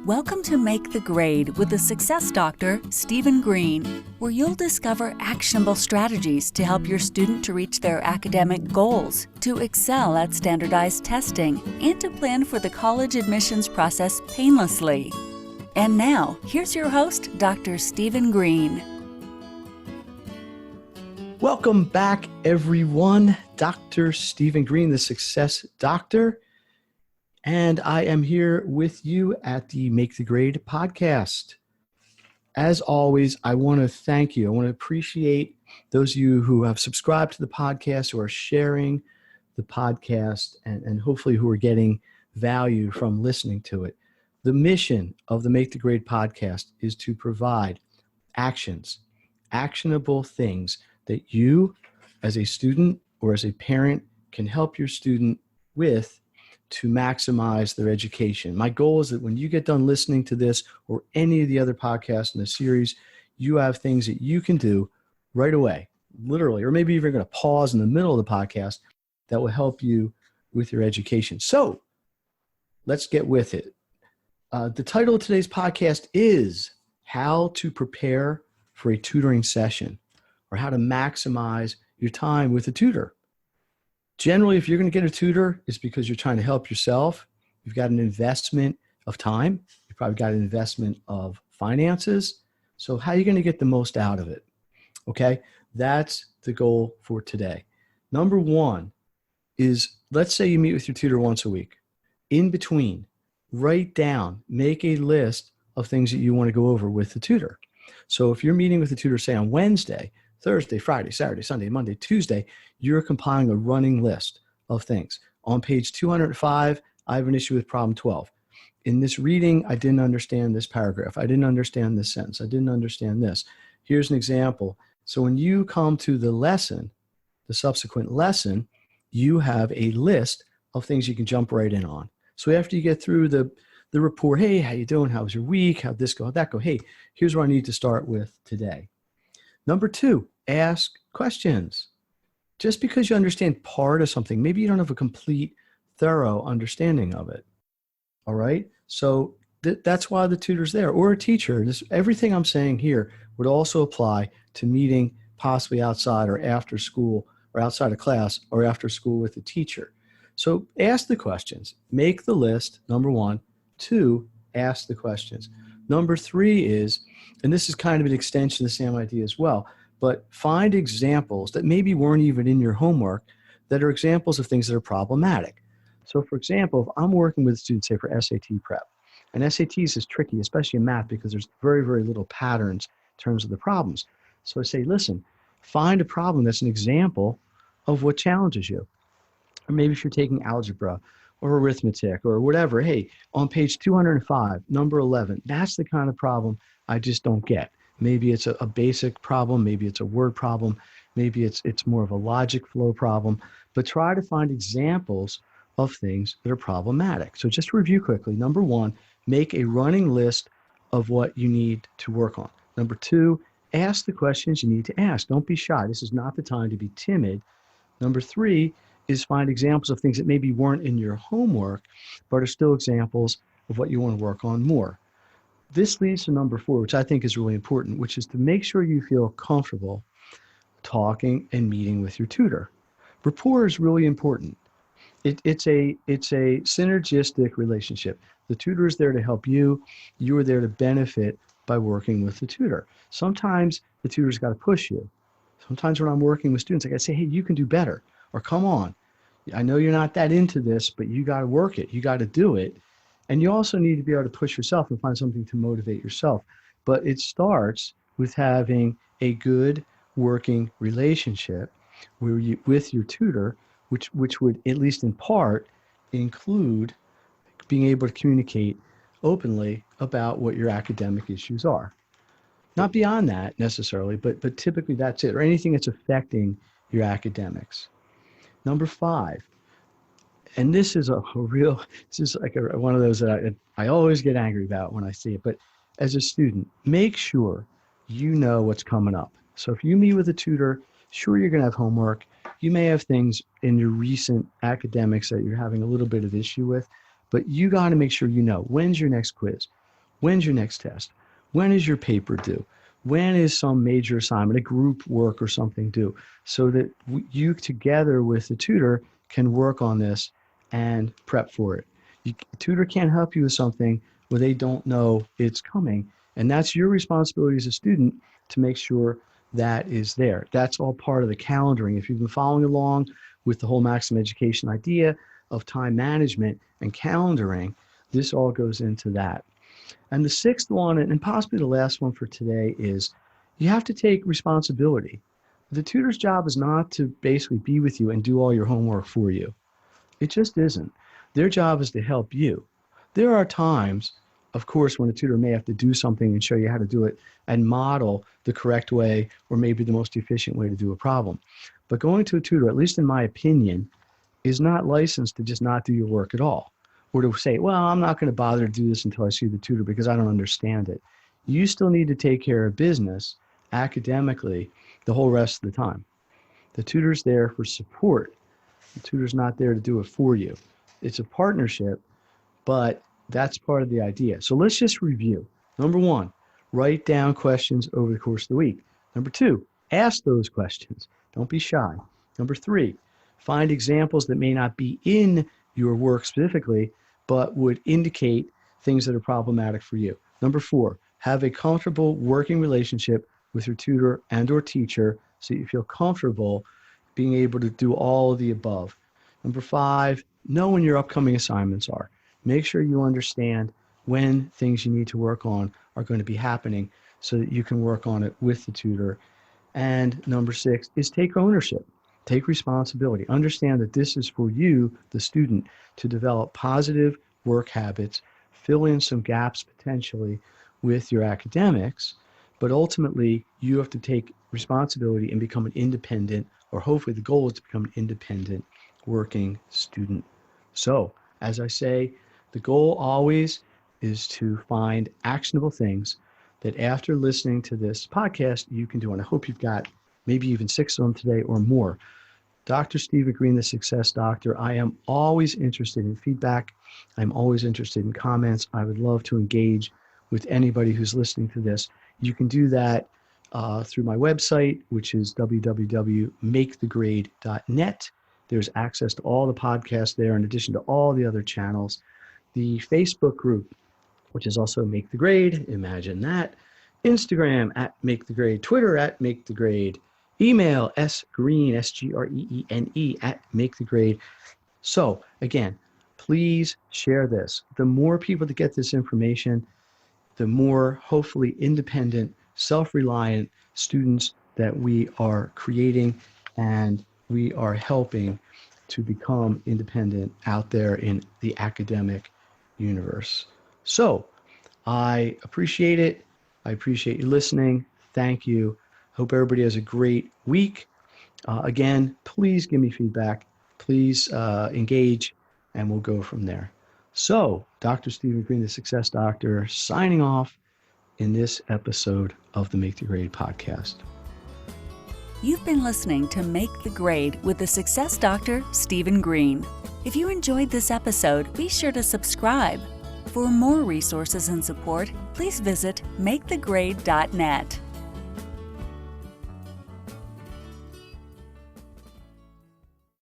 Welcome to Make the Grade with the Success Doctor, Stephen Green, where you'll discover actionable strategies to help your student to reach their academic goals, to excel at standardized testing, and to plan for the college admissions process painlessly. And now, here's your host, Dr. Stephen Green. Welcome back, everyone. Dr. Stephen Green, the Success Doctor. And I am here with you at the Make the Grade podcast. As always, I want to thank you. I want to appreciate those of you who have subscribed to the podcast, who are sharing the podcast, and hopefully who are getting value from listening to it. The mission of the Make the Grade podcast is to provide actionable things that you, as a student or as a parent, can help your student with to maximize their education. My goal is that when you get done listening to this or any of the other podcasts in the series, you have things that you can do right away, literally, or maybe you're going to pause in the middle of the podcast that will help you with your education. So let's get with it. The title of today's podcast is How to Prepare for a Tutoring Session, or how to maximize your time with a tutor. Generally, if you're going to get a tutor, it's because you're trying to help yourself. You've got an investment of time. You've probably got an investment of finances. So how are you going to get the most out of it? Okay, that's the goal for today. Number one is, let's say you meet with your tutor once a week. In between, write down, make a list of things that you want to go over with the tutor. So if you're meeting with the tutor, say on Wednesday, Thursday, Friday, Saturday, Sunday, Monday, Tuesday, you're compiling a running list of things. On page 205, I have an issue with problem 12. In this reading, I didn't understand this paragraph. I didn't understand this sentence. I didn't understand this. Here's an example. So when you come to the lesson, the subsequent lesson, you have a list of things you can jump right in on. So after you get through the report, hey, how you doing? How was your week? How'd this go? How'd that go? Hey, here's what I need to start with today. Number two, ask questions. Just because you understand part of something, maybe you don't have a complete, thorough understanding of it. All right? So that's why the tutor's there, or a teacher. Everything I'm saying here would also apply to meeting possibly outside or after school, or outside of class, or after school with a teacher. So ask the questions. Make the list, number one. Two, ask the questions. Number three is, and this is kind of an extension of the same idea as well, but find examples that maybe weren't even in your homework that are examples of things that are problematic. So for example, if I'm working with students, say for SAT prep, and SATs is tricky, especially in math, because there's very, very little patterns in terms of the problems. So I say, listen, find a problem that's an example of what challenges you. Or maybe if you're taking algebra or arithmetic or whatever, hey, on page 205, number 11, that's the kind of problem I just don't get. Maybe it's a basic problem, maybe it's a word problem, maybe it's more of a logic flow problem, but try to find examples of things that are problematic. So just to review quickly, number one, make a running list of what you need to work on. Number two, ask the questions you need to ask. Don't be shy. This is not the time to be timid. Number three is find examples of things that maybe weren't in your homework, but are still examples of what you want to work on more. This leads to number four, which I think is really important, which is to make sure you feel comfortable talking and meeting with your tutor. Rapport is really important. It's a synergistic relationship. The tutor is there to help you. You are there to benefit by working with the tutor. Sometimes the tutor's got to push you. Sometimes when I'm working with students, I got to say, hey, you can do better. Or come on, I know you're not that into this, but you got to work it. You got to do it. And you also need to be able to push yourself and find something to motivate yourself. But it starts with having a good working relationship with your tutor, which would, at least in part, include being able to communicate openly about what your academic issues are. Not beyond that necessarily, but typically that's it, or anything that's affecting your academics. Number five, and this is like one of those that I always get angry about when I see it, but as a student, make sure you know what's coming up. So if you meet with a tutor, sure, you're going to have homework. You may have things in your recent academics that you're having a little bit of issue with, but you got to make sure you know, when's your next quiz? When's your next test? When is your paper due? When is some major assignment, a group work or something due? So that you together with the tutor can work on this and prep for it. The tutor can't help you with something where they don't know it's coming. And that's your responsibility as a student to make sure that is there. That's all part of the calendaring. If you've been following along with the whole Maximum Education idea of time management and calendaring, this all goes into that. And the sixth one, and possibly the last one for today, is you have to take responsibility. The tutor's job is not to basically be with you and do all your homework for you. It just isn't. Their job is to help you. There are times, of course, when a tutor may have to do something and show you how to do it and model the correct way or maybe the most efficient way to do a problem. But going to a tutor, at least in my opinion, is not licensed to just not do your work at all, or to say, well, I'm not going to bother to do this until I see the tutor because I don't understand it. You still need to take care of business academically the whole rest of the time. The tutor's there for support. The tutor's not there to do it for you. It's a partnership, but that's part of the idea. So let's just review. Number one, write down questions over the course of the week. Number two, ask those questions. Don't be shy. Number three, find examples that may not be in your work specifically, but would indicate things that are problematic for you. Number four, have a comfortable working relationship with your tutor and or teacher so you feel comfortable being able to do all of the above. Number five, know when your upcoming assignments are. Make sure you understand when things you need to work on are going to be happening so that you can work on it with the tutor. And number six is take ownership. Take responsibility. Understand that this is for you, the student, to develop positive work habits, fill in some gaps potentially with your academics, but ultimately you have to take responsibility and become an independent, or hopefully the goal is to become an independent working student. So, as I say, the goal always is to find actionable things that after listening to this podcast, you can do. And I hope you've got maybe even 6 of them today or more. Dr. Stephen Green, the Success Doctor. I am always interested in feedback. I'm always interested in comments. I would love to engage with anybody who's listening to this. You can do that through my website, which is www.makethegrade.net. There's access to all the podcasts there in addition to all the other channels. The Facebook group, which is also Make the Grade, imagine that. Instagram @MakeTheGrade, Twitter @MakeTheGrade, email sgreen, SGREENE @MakeTheGrade. So again, please share this. The more people that get this information, the more hopefully independent, self-reliant students that we are creating and we are helping to become independent out there in the academic universe. So I appreciate it. I appreciate you listening. Thank you. Hope everybody has a great week. Again, please give me feedback. Please engage, and we'll go from there. So, Dr. Stephen Green, the Success Doctor, signing off in this episode of the Make the Grade podcast. You've been listening to Make the Grade with the Success Doctor, Stephen Green. If you enjoyed this episode, be sure to subscribe. For more resources and support, please visit makethegrade.net.